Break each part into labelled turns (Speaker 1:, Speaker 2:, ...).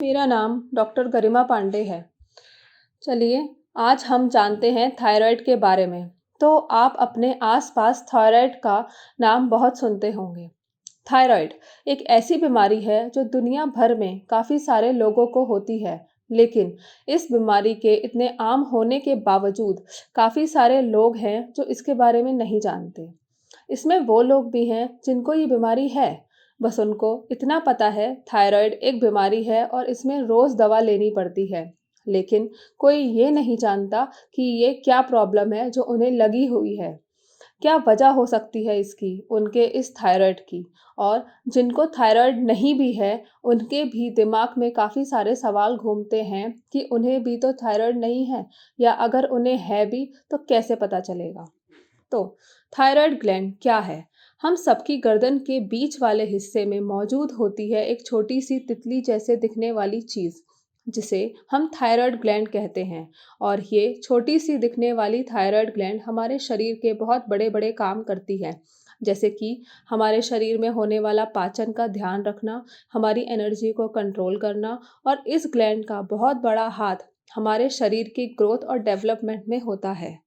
Speaker 1: मेरा नाम डॉक्टर गरिमा पांडे है। चलिए, आज हम जानते हैं थायराइड के बारे में। तो आप अपने आसपास थायराइड का नाम बहुत सुनते होंगे। थायराइड एक ऐसी बीमारी है जो दुनिया भर में काफ़ी सारे लोगों को होती है, लेकिन इस बीमारी के इतने आम होने के बावजूद काफ़ी सारे लोग हैं जो इसके बारे में नहीं जानते। इसमें वो लोग भी हैं जिनको ये बीमारी है, बस उनको इतना पता है थायराइड एक बीमारी है और इसमें रोज़ दवा लेनी पड़ती है। लेकिन कोई ये नहीं जानता कि ये क्या प्रॉब्लम है जो उन्हें लगी हुई है। क्या वजह हो सकती है इसकी, उनके इस थायराइड की। और जिनको थायराइड नहीं भी है, उनके भी दिमाग में काफ़ी सारे सवाल घूमते हैं कि उन्हें भी तो थायराइड नहीं है, या अगर उन्हें है भी तो कैसे पता चलेगा। तो थायराइड ग्लैंड क्या है? हम सबकी गर्दन के बीच वाले हिस्से में मौजूद होती है एक छोटी सी तितली जैसे दिखने वाली चीज़, जिसे हम थायराइड ग्लैंड कहते हैं। और ये छोटी सी दिखने वाली थायराइड ग्लैंड हमारे शरीर के बहुत बड़े बड़े काम करती है, जैसे कि हमारे शरीर में होने वाला पाचन का ध्यान रखना, हमारी एनर्जी को कंट्रोल करना। और इस ग्लैंड का बहुत बड़ा हाथ हमारे शरीर की ग्रोथ और डेवलपमेंट में होता है।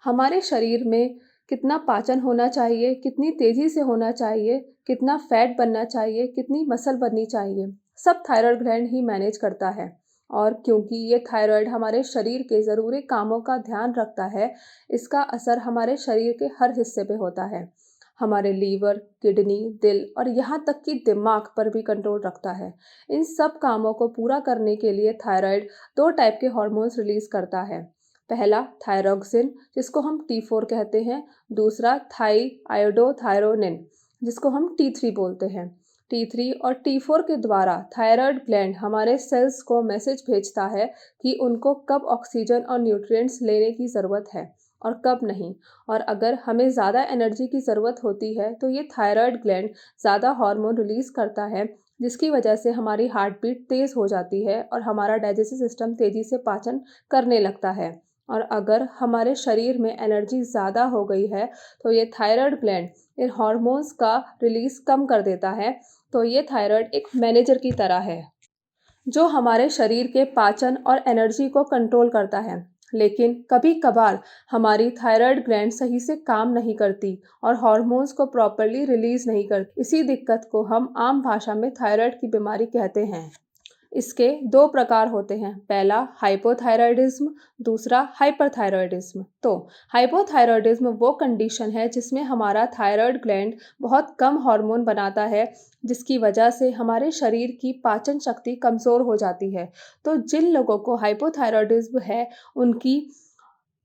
Speaker 1: हमारे शरीर में कितना पाचन होना चाहिए, कितनी तेज़ी से होना चाहिए, कितना फैट बनना चाहिए, कितनी मसल बननी चाहिए, सब थायराइड ग्लैंड ही मैनेज करता है। और क्योंकि ये थायराइड हमारे शरीर के ज़रूरी कामों का ध्यान रखता है, इसका असर हमारे शरीर के हर हिस्से पे होता है। हमारे लीवर, किडनी, दिल और यहाँ तक कि दिमाग पर भी कंट्रोल रखता है। इन सब कामों को पूरा करने के लिए थायराइड 2 टाइप के हार्मोन्स रिलीज़ करता है। पहला थायरॉक्सिन, जिसको हम T4 कहते हैं। दूसरा थाइआयोडोथायरोनिन, जिसको हम T3 बोलते हैं। T3 और T4 के द्वारा थायराइड ग्लैंड हमारे सेल्स को मैसेज भेजता है कि उनको कब ऑक्सीजन और न्यूट्रिएंट्स लेने की ज़रूरत है और कब नहीं। और अगर हमें ज़्यादा एनर्जी की ज़रूरत होती है तो ये थायराइड ग्लैंड ज़्यादा हार्मोन रिलीज़ करता है, जिसकी वजह से हमारी हार्ट बीट तेज़ हो जाती है और हमारा डाइजेस्टिव सिस्टम तेज़ी से पाचन करने लगता है। और अगर हमारे शरीर में एनर्जी ज़्यादा हो गई है तो ये थायराइड ग्लैंड इन हार्मोन्स का रिलीज़ कम कर देता है। तो ये थायराइड एक मैनेजर की तरह है जो हमारे शरीर के पाचन और एनर्जी को कंट्रोल करता है। लेकिन कभी-कभार हमारी थायराइड ग्लैंड सही से काम नहीं करती और हार्मोन्स को प्रॉपर्ली रिलीज़ नहीं करती। इसी दिक्कत को हम आम भाषा में थायराइड की बीमारी कहते हैं। इसके 2 प्रकार होते हैं। पहला हाइपोथायरायडिज़्म, दूसरा हाइपरथायरायडिज़्म। तो हाइपोथायरायडिज़्म वो कंडीशन है जिसमें हमारा थायराइड ग्लैंड बहुत कम हार्मोन बनाता है, जिसकी वजह से हमारे शरीर की पाचन शक्ति कमज़ोर हो जाती है। तो जिन लोगों को हाइपोथायरायडिज़्म है, उनकी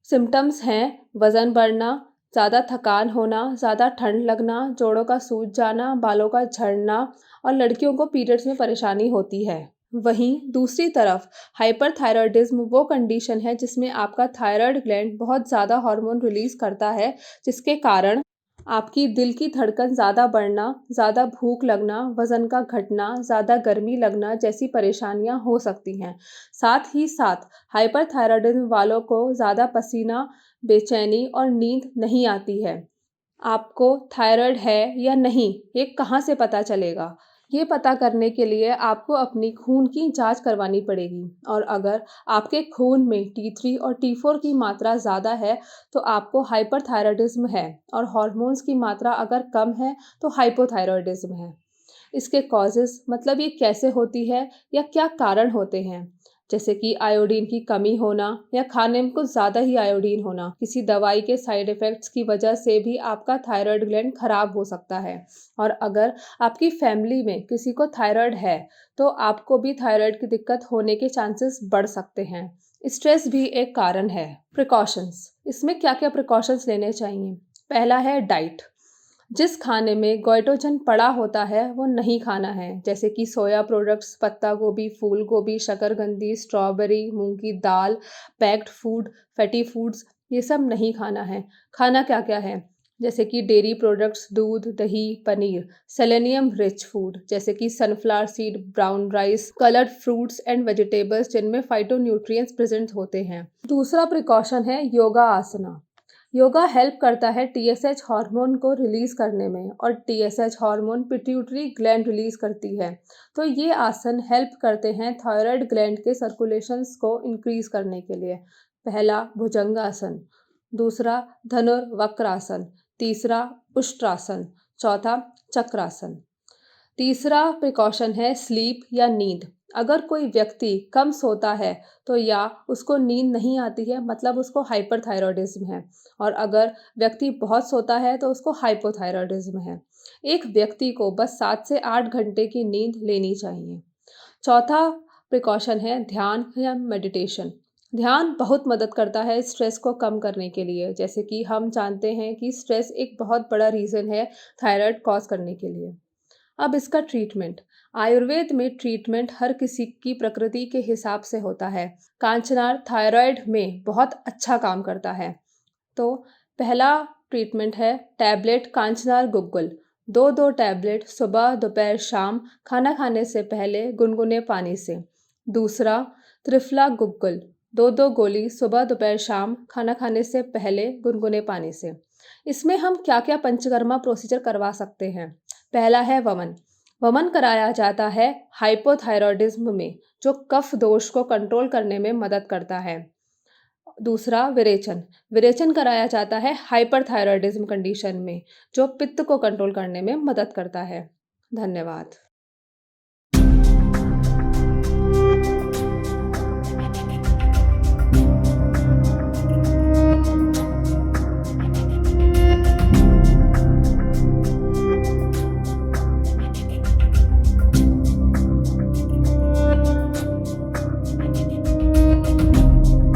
Speaker 1: सिम्पटम्स हैं वज़न बढ़ना, ज़्यादा थकान होना, ज़्यादा ठंड लगना, जोड़ों का सूज जाना, बालों का झड़ना और लड़कियों को पीरियड्स में परेशानी होती है। वहीं दूसरी तरफ हाइपरथायरायडिज़्म वो कंडीशन है जिसमें आपका थायराइड ग्लैंड बहुत ज़्यादा हार्मोन रिलीज़ करता है, जिसके कारण आपकी दिल की धड़कन ज़्यादा बढ़ना, ज़्यादा भूख लगना, वज़न का घटना, ज़्यादा गर्मी लगना जैसी परेशानियाँ हो सकती हैं। साथ ही साथ हाइपरथायरायडिज़्म वालों को ज़्यादा पसीना, बेचैनी और नींद नहीं आती है। आपको थायराइड है या नहीं, ये कहाँ से पता चलेगा? ये पता करने के लिए आपको अपनी खून की जाँच करवानी पड़ेगी। और अगर आपके खून में T3 और T4 की मात्रा ज़्यादा है, तो आपको हाइपरथायरायडिज़्म है, और हॉर्मोन्स की मात्रा अगर कम है, तो हाइपोथायरायडिज़्म है। इसके कॉजेज़, मतलब ये कैसे होती है या क्या कारण होते हैं, जैसे कि आयोडीन की कमी होना या खाने में कुछ ज़्यादा ही आयोडीन होना। किसी दवाई के साइड इफ़ेक्ट्स की वजह से भी आपका थायराइड ग्लैंड खराब हो सकता है। और अगर आपकी फैमिली में किसी को थायराइड है, तो आपको भी थायराइड की दिक्कत होने के चांसेस बढ़ सकते हैं। स्ट्रेस भी एक कारण है। प्रिकॉशंस, इसमें क्या-क्या प्रिकॉशंस लेने चाहिए? पहला है डाइट। जिस खाने में गोइटोजन पड़ा होता है वो नहीं खाना है, जैसे कि सोया प्रोडक्ट्स, पत्ता गोभी, फूल गोभी, शकरकंदी, स्ट्रॉबेरी, मूंग की दाल, पैक्ड फूड, फैटी फूड्स, ये सब नहीं खाना है। खाना क्या क्या है, जैसे कि डेयरी प्रोडक्ट्स, दूध, दही, पनीर। सेलेनियम रिच फूड, जैसे कि sunflower seed, brown rice, coloured fruits and vegetables जिनमें फाइटोन्यूट्रिएंट्स प्रेजेंट होते हैं। दूसरा प्रिकॉशन है योगा आसना। योगा हेल्प करता है टीएसएच हार्मोन को रिलीज़ करने में और TSH hormone pituitary gland release करती है। तो ये आसन हेल्प करते हैं थायराइड ग्लैंड के सर्कुलेशंस को इंक्रीज़ करने के लिए। पहला भुजंगासन, दूसरा धनुर्वक्रासन, तीसरा उष्ट्रासन, चौथा चक्रासन। तीसरा प्रिकॉशन है स्लीप या नींद। अगर कोई व्यक्ति कम सोता है तो या उसको नींद नहीं आती है मतलब उसको हाइपरथायरॉयडिज्म है और अगर व्यक्ति बहुत सोता है तो उसको हाइपोथायरॉयडिज्म है। एक व्यक्ति को बस 7 से 8 घंटे की नींद लेनी चाहिए। चौथा प्रिकॉशन है ध्यान या मेडिटेशन। ध्यान बहुत मदद करता है स्ट्रेस को कम करने के लिए, जैसे कि हम जानते हैं कि स्ट्रेस एक बहुत बड़ा रीज़न है थायराइड कॉज़ करने के लिए। अब इसका ट्रीटमेंट। आयुर्वेद में ट्रीटमेंट हर किसी की प्रकृति के हिसाब से होता है। कांचनार थायराइड में बहुत अच्छा काम करता है। तो पहला ट्रीटमेंट है टैबलेट कांचनार गुग्गुल। 2-2 टैबलेट सुबह, दोपहर, शाम खाना खाने से पहले गुनगुने पानी से। दूसरा त्रिफला गुग्गुल। 2-2 गोली सुबह, दोपहर, शाम खाना खाने से पहले गुनगुने पानी से। इसमें हम क्या-क्या पंचकर्मा प्रोसीजर करवा सकते हैं? पहला है वमन। वमन कराया जाता है हाइपोथायरॉयडिज्म में, जो कफ दोष को कंट्रोल करने में मदद करता है। दूसरा विरेचन। विरेचन कराया जाता है हाइपरथायरॉयडिज्म कंडीशन में, जो पित्त को कंट्रोल करने में मदद करता है। धन्यवाद।